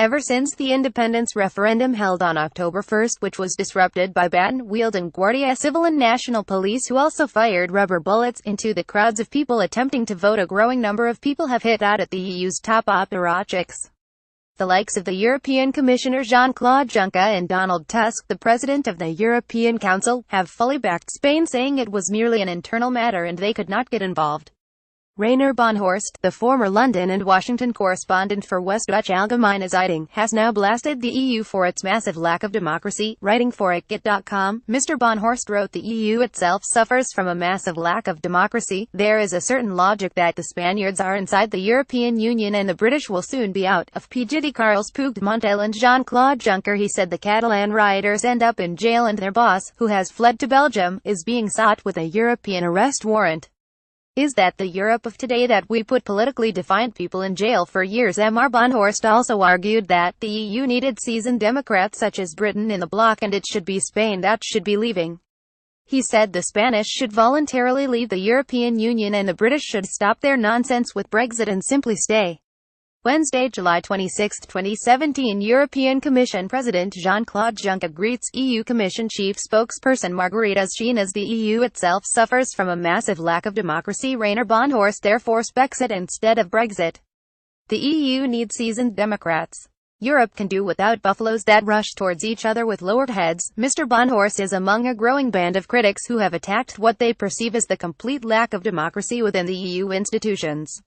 Ever since the independence referendum held on October 1, which was disrupted by baton-wielding Guardia Civil and National Police who also fired rubber bullets into the crowds of people attempting to vote, a growing number of people have hit out at the EU's top apparatchiks. The likes of the European Commissioner Jean-Claude Juncker and Donald Tusk, the President of the European Council, have fully backed Spain, saying it was merely an internal matter and they could not get involved. Rainer Bonhorst, the former London and Washington correspondent for Westdeutsche Allgemeine Zeitung, has now blasted the EU for its massive lack of democracy. Writing for It.com, Mr. Bonhorst wrote, "The EU itself suffers from a massive lack of democracy. There is a certain logic that the Spaniards are inside the European Union and the British will soon be out of PGD. Carles Puigdemont and Jean-Claude Juncker," he said, "the Catalan rioters end up in jail and their boss, who has fled to Belgium, is being sought with a European arrest warrant. Is that the Europe of today, that we put politically defiant people in jail for years?" Mr. Bonhorst also argued that the EU needed seasoned Democrats such as Britain in the bloc, and it should be Spain that should be leaving. He said the Spanish should voluntarily leave the European Union and the British should stop their nonsense with Brexit and simply stay. Wednesday, July 26, 2017, European Commission President Jean-Claude Juncker greets EU Commission Chief Spokesperson Margaritas Sheen as the EU itself suffers from a massive lack of democracy. Rainer Bonhorst therefore speaks it instead of Brexit. The EU needs seasoned Democrats. Europe can do without buffaloes that rush towards each other with lowered heads. Mr. Bonhorst is among a growing band of critics who have attacked what they perceive as the complete lack of democracy within the EU institutions.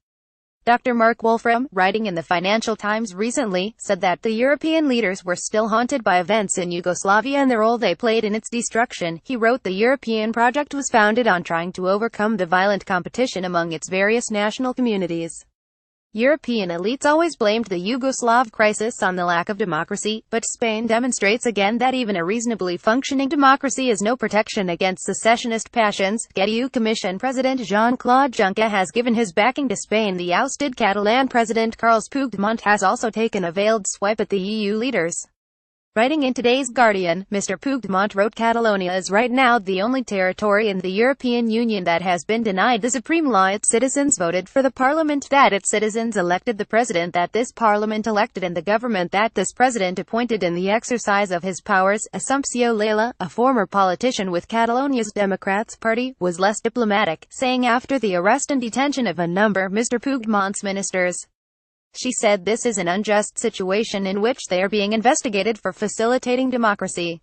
Dr. Mark Wolfram, writing in the Financial Times recently, said that the European leaders were still haunted by events in Yugoslavia and the role they played in its destruction. He wrote, "The European project was founded on trying to overcome the violent competition among its various national communities. European elites always blamed the Yugoslav crisis on the lack of democracy, but Spain demonstrates again that even a reasonably functioning democracy is no protection against secessionist passions." EU Commission President Jean-Claude Juncker has given his backing to Spain. The ousted Catalan President Carles Puigdemont has also taken a veiled swipe at the EU leaders. Writing in today's Guardian, Mr. Puigdemont wrote, "Catalonia is right now the only territory in the European Union that has been denied the supreme law. Its citizens voted for the parliament that its citizens elected, the president that this parliament elected, and the government that this president appointed in the exercise of his powers." Assumpció Lela, a former politician with Catalonia's Democrats Party, was less diplomatic, saying after the arrest and detention of a number of Mr. Puigdemont's ministers, she said, "This is an unjust situation in which they are being investigated for facilitating democracy."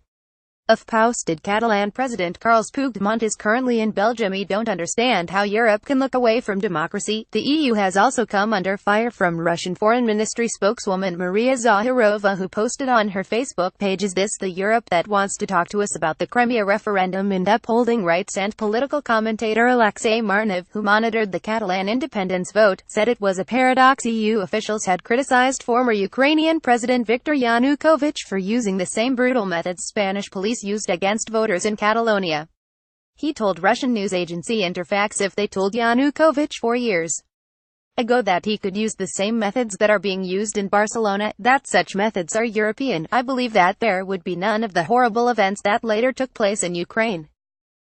Of ousted Catalan President Carles Puigdemont is currently in Belgium. "We don't understand how Europe can look away from democracy." The EU has also come under fire from Russian Foreign Ministry spokeswoman Maria Zakharova, who posted on her Facebook page, "Is this the Europe that wants to talk to us about the Crimea referendum and upholding rights?" And political commentator Alexei Marnev, who monitored the Catalan independence vote, said it was a paradox. EU officials had criticized former Ukrainian President Viktor Yanukovych for using the same brutal methods Spanish police used against voters in Catalonia. He told Russian news agency Interfax if they told Yanukovych 4 years ago that he could use the same methods that are being used in Barcelona, that such methods are European, I believe that there would be none of the horrible events that later took place in Ukraine.